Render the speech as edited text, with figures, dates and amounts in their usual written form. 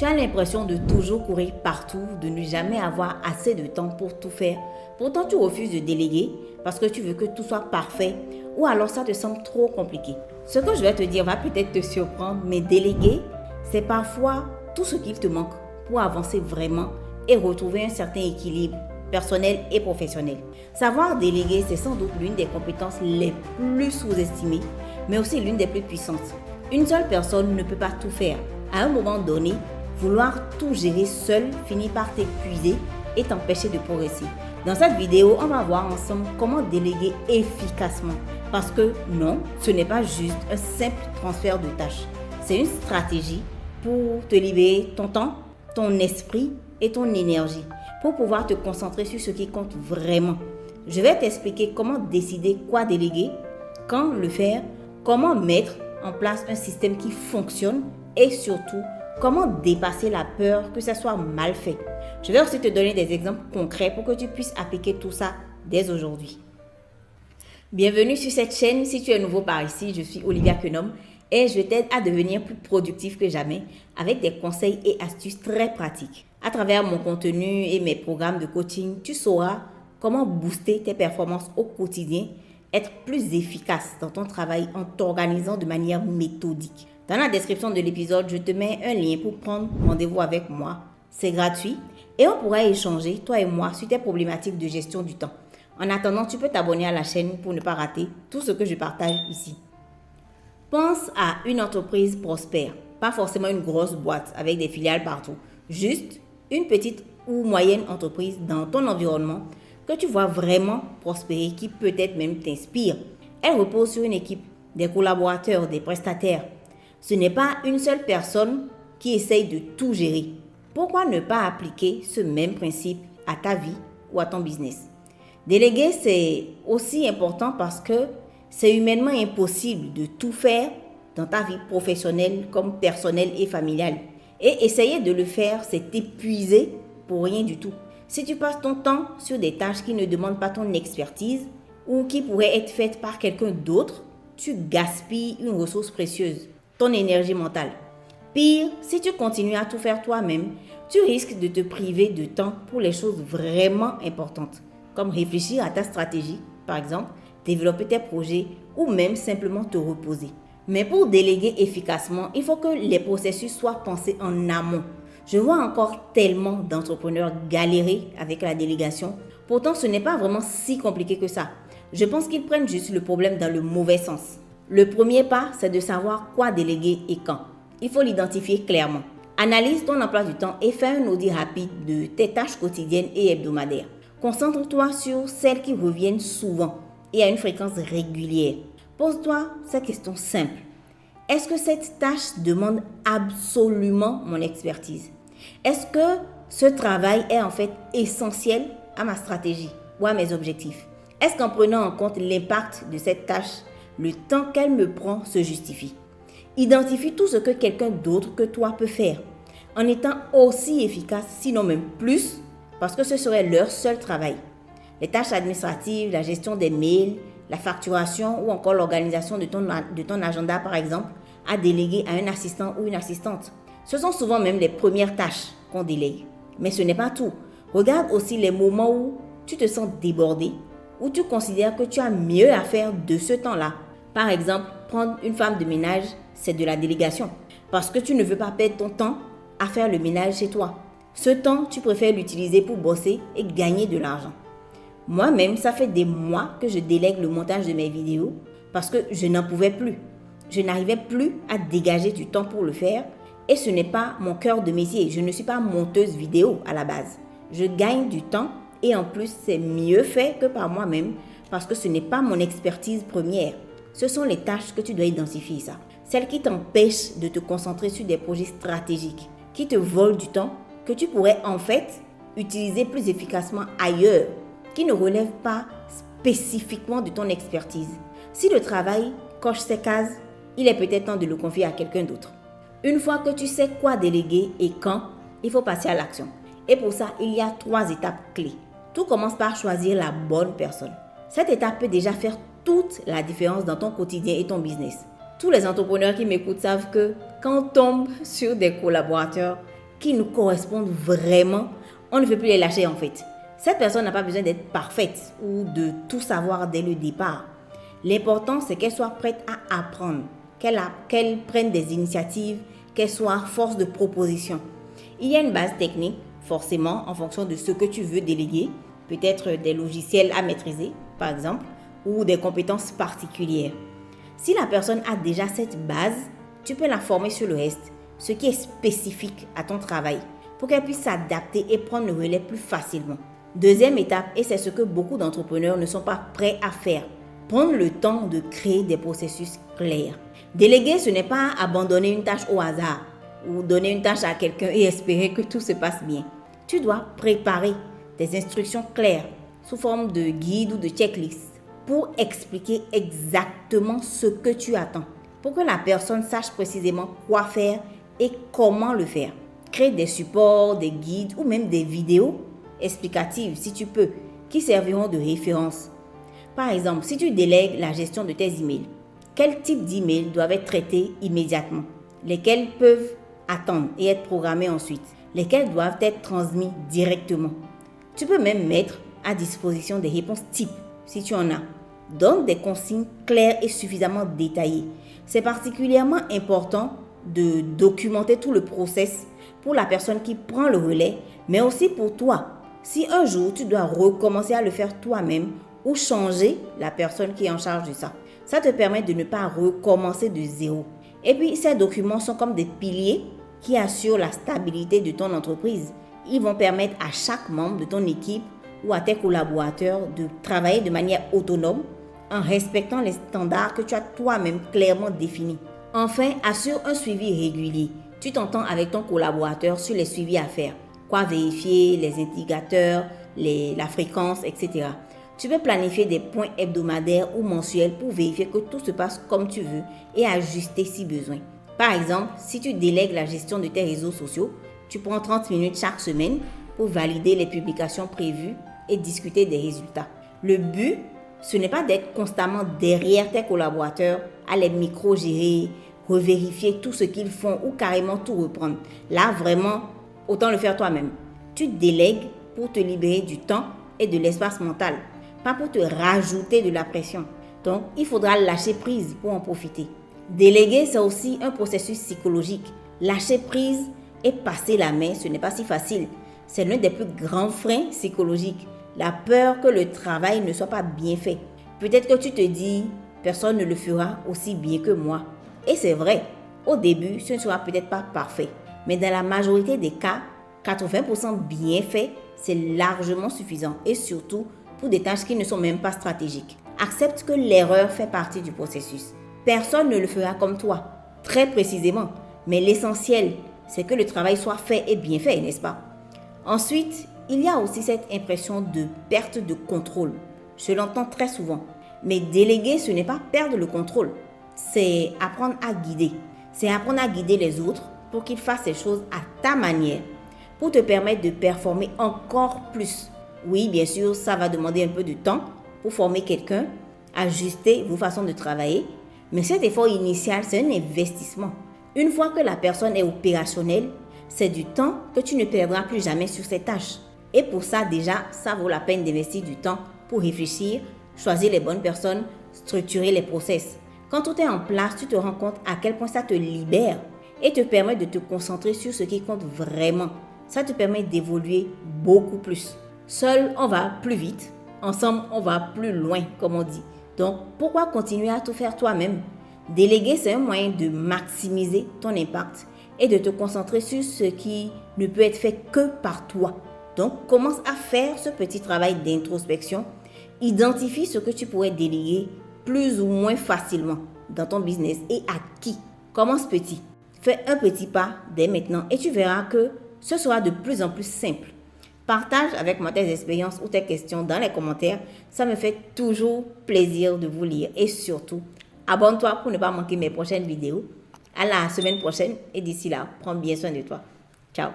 Tu as l'impression de toujours courir partout, de ne jamais avoir assez de temps pour tout faire. Pourtant, tu refuses de déléguer parce que tu veux que tout soit parfait ou alors ça te semble trop compliqué. Ce que je vais te dire va peut-être te surprendre, mais déléguer, c'est parfois tout ce qu'il te manque pour avancer vraiment et retrouver un certain équilibre personnel et professionnel. Savoir déléguer, c'est sans doute l'une des compétences les plus sous-estimées, mais aussi l'une des plus puissantes. Une seule personne ne peut pas tout faire. À un moment donné, vouloir tout gérer seul finit par t'épuiser et t'empêcher de progresser. Dans cette vidéo, on va voir ensemble comment déléguer efficacement. Parce que non, ce n'est pas juste un simple transfert de tâches. C'est une stratégie pour te libérer ton temps, ton esprit et ton énergie pour pouvoir te concentrer sur ce qui compte vraiment. Je vais t'expliquer comment décider quoi déléguer, quand le faire, comment mettre en place un système qui fonctionne et surtout, comment dépasser la peur que ça soit mal fait. Je vais aussi te donner des exemples concrets pour que tu puisses appliquer tout ça dès aujourd'hui. Bienvenue sur cette chaîne. Si tu es nouveau par ici, je suis Olivia Quenom et je t'aide à devenir plus productif que jamais avec des conseils et astuces très pratiques. À travers mon contenu et mes programmes de coaching, tu sauras comment booster tes performances au quotidien, être plus efficace dans ton travail en t'organisant de manière méthodique. Dans la description de l'épisode, je te mets un lien pour prendre rendez-vous avec moi. C'est gratuit et on pourra échanger, toi et moi, sur tes problématiques de gestion du temps. En attendant, tu peux t'abonner à la chaîne pour ne pas rater tout ce que je partage ici. Pense à une entreprise prospère, pas forcément une grosse boîte avec des filiales partout, juste une petite ou moyenne entreprise dans ton environnement que tu vois vraiment prospérer, qui peut-être même t'inspire. Elle repose sur une équipe, des collaborateurs, des prestataires. Ce n'est pas une seule personne qui essaye de tout gérer. Pourquoi ne pas appliquer ce même principe à ta vie ou à ton business? Déléguer, c'est aussi important parce que c'est humainement impossible de tout faire dans ta vie professionnelle comme personnelle et familiale. Et essayer de le faire, c'est t'épuiser pour rien du tout. Si tu passes ton temps sur des tâches qui ne demandent pas ton expertise ou qui pourraient être faites par quelqu'un d'autre, tu gaspilles une ressource précieuse, ton énergie mentale. Pire, si tu continues à tout faire toi-même, tu risques de te priver de temps pour les choses vraiment importantes, comme réfléchir à ta stratégie, par exemple, développer tes projets ou même simplement te reposer. Mais pour déléguer efficacement, il faut que les processus soient pensés en amont. Je vois encore tellement d'entrepreneurs galérer avec la délégation. Pourtant, ce n'est pas vraiment si compliqué que ça. Je pense qu'ils prennent juste le problème dans le mauvais sens. Le premier pas, c'est de savoir quoi déléguer et quand. Il faut l'identifier clairement. Analyse ton emploi du temps et fais un audit rapide de tes tâches quotidiennes et hebdomadaires. Concentre-toi sur celles qui reviennent souvent et à une fréquence régulière. Pose-toi cette question simple. Est-ce que cette tâche demande absolument mon expertise? Est-ce que ce travail est en fait essentiel à ma stratégie ou à mes objectifs? Est-ce qu'en prenant en compte l'impact de cette tâche, le temps qu'elle me prend se justifie? Identifie tout ce que quelqu'un d'autre que toi peut faire en étant aussi efficace, sinon même plus, parce que ce serait leur seul travail. Les tâches administratives, la gestion des mails, la facturation ou encore l'organisation de ton agenda par exemple, à déléguer à un assistant ou une assistante. Ce sont souvent même les premières tâches qu'on délègue. Mais ce n'est pas tout. Regarde aussi les moments où tu te sens débordé, où tu considères que tu as mieux à faire de ce temps-là. Par exemple, prendre une femme de ménage, c'est de la délégation. Parce que tu ne veux pas perdre ton temps à faire le ménage chez toi. Ce temps, tu préfères l'utiliser pour bosser et gagner de l'argent. Moi-même, ça fait des mois que je délègue le montage de mes vidéos parce que je n'en pouvais plus. Je n'arrivais plus à dégager du temps pour le faire et ce n'est pas mon cœur de métier. Je ne suis pas monteuse vidéo à la base. Je gagne du temps et en plus, c'est mieux fait que par moi-même parce que ce n'est pas mon expertise première. Ce sont les tâches que tu dois identifier, ça. Celles qui t'empêchent de te concentrer sur des projets stratégiques, qui te volent du temps, que tu pourrais en fait utiliser plus efficacement ailleurs, qui ne relèvent pas spécifiquement de ton expertise. Si le travail coche ces cases, il est peut-être temps de le confier à quelqu'un d'autre. Une fois que tu sais quoi déléguer et quand, il faut passer à l'action. Et pour ça, il y a 3 étapes clés. Tout commence par choisir la bonne personne. Cette étape peut déjà faire toute la différence dans ton quotidien et ton business. Tous les entrepreneurs qui m'écoutent savent que quand on tombe sur des collaborateurs qui nous correspondent vraiment, on ne veut plus les lâcher en fait. Cette personne n'a pas besoin d'être parfaite ou de tout savoir dès le départ. L'important, c'est qu'elle soit prête à apprendre, qu'elle prenne des initiatives, qu'elle soit force de proposition. Il y a une base technique, forcément, en fonction de ce que tu veux déléguer, peut-être des logiciels à maîtriser, par exemple, ou des compétences particulières. Si la personne a déjà cette base, tu peux la former sur le reste, ce qui est spécifique à ton travail, pour qu'elle puisse s'adapter et prendre le relais plus facilement. Deuxième étape, et c'est ce que beaucoup d'entrepreneurs ne sont pas prêts à faire, prendre le temps de créer des processus clairs. Déléguer, ce n'est pas abandonner une tâche au hasard ou donner une tâche à quelqu'un et espérer que tout se passe bien. Tu dois préparer des instructions claires sous forme de guide ou de checklist pour expliquer exactement ce que tu attends, pour que la personne sache précisément quoi faire et comment le faire. Crée des supports, des guides ou même des vidéos explicatives si tu peux, qui serviront de référence. Par exemple, si tu délègues la gestion de tes emails, quel type d'emails doivent être traités immédiatement? Lesquels peuvent attendre et être programmés ensuite? Lesquels doivent être transmis directement? Tu peux même mettre à disposition des réponses types si tu en as. Donne des consignes claires et suffisamment détaillées. C'est particulièrement important de documenter tout le process pour la personne qui prend le relais, mais aussi pour toi. Si un jour tu dois recommencer à le faire toi-même ou changer la personne qui est en charge de ça, ça te permet de ne pas recommencer de zéro. Et puis ces documents sont comme des piliers qui assurent la stabilité de ton entreprise. Ils vont permettre à chaque membre de ton équipe ou à tes collaborateurs de travailler de manière autonome en respectant les standards que tu as toi-même clairement définis. Enfin, assure un suivi régulier. Tu t'entends avec ton collaborateur sur les suivis à faire. Quoi vérifier, les indicateurs, la fréquence, etc. Tu peux planifier des points hebdomadaires ou mensuels pour vérifier que tout se passe comme tu veux et ajuster si besoin. Par exemple, si tu délègues la gestion de tes réseaux sociaux, tu prends 30 minutes chaque semaine pour valider les publications prévues et discuter des résultats. Le but, ce n'est pas d'être constamment derrière tes collaborateurs, à les micro-gérer, revérifier tout ce qu'ils font ou carrément tout reprendre. Là, vraiment, autant le faire toi-même. Tu délègues pour te libérer du temps et de l'espace mental, pas pour te rajouter de la pression. Donc, il faudra lâcher prise pour en profiter. Déléguer, c'est aussi un processus psychologique. Lâcher prise et passer la main, ce n'est pas si facile. C'est l'un des plus grands freins psychologiques. La peur que le travail ne soit pas bien fait. Peut-être que tu te dis, personne ne le fera aussi bien que moi. Et c'est vrai, au début, ce ne sera peut-être pas parfait. Mais dans la majorité des cas, 80% bien fait, c'est largement suffisant. Et surtout, pour des tâches qui ne sont même pas stratégiques. Accepte que l'erreur fait partie du processus. Personne ne le fera comme toi, très précisément. Mais l'essentiel, c'est que le travail soit fait et bien fait, n'est-ce pas? Ensuite, il y a aussi cette impression de perte de contrôle. Je l'entends très souvent. Mais déléguer, ce n'est pas perdre le contrôle. C'est apprendre à guider. C'est apprendre à guider les autres pour qu'ils fassent les choses à ta manière, pour te permettre de performer encore plus. Oui, bien sûr, ça va demander un peu de temps pour former quelqu'un, ajuster vos façons de travailler. Mais cet effort initial, c'est un investissement. Une fois que la personne est opérationnelle, c'est du temps que tu ne perdras plus jamais sur ces tâches. Et pour ça, déjà, ça vaut la peine d'investir du temps pour réfléchir, choisir les bonnes personnes, structurer les process. Quand tout est en place, tu te rends compte à quel point ça te libère et te permet de te concentrer sur ce qui compte vraiment. Ça te permet d'évoluer beaucoup plus. Seul, on va plus vite. Ensemble, on va plus loin, comme on dit. Donc, pourquoi continuer à tout faire toi-même? Déléguer, c'est un moyen de maximiser ton impact et de te concentrer sur ce qui ne peut être fait que par toi. Donc, commence à faire ce petit travail d'introspection. Identifie ce que tu pourrais déléguer plus ou moins facilement dans ton business et à qui. Commence petit. Fais un petit pas dès maintenant et tu verras que ce sera de plus en plus simple. Partage avec moi tes expériences ou tes questions dans les commentaires. Ça me fait toujours plaisir de vous lire. Et surtout, abonne-toi pour ne pas manquer mes prochaines vidéos. À la semaine prochaine et d'ici là, prends bien soin de toi. Ciao.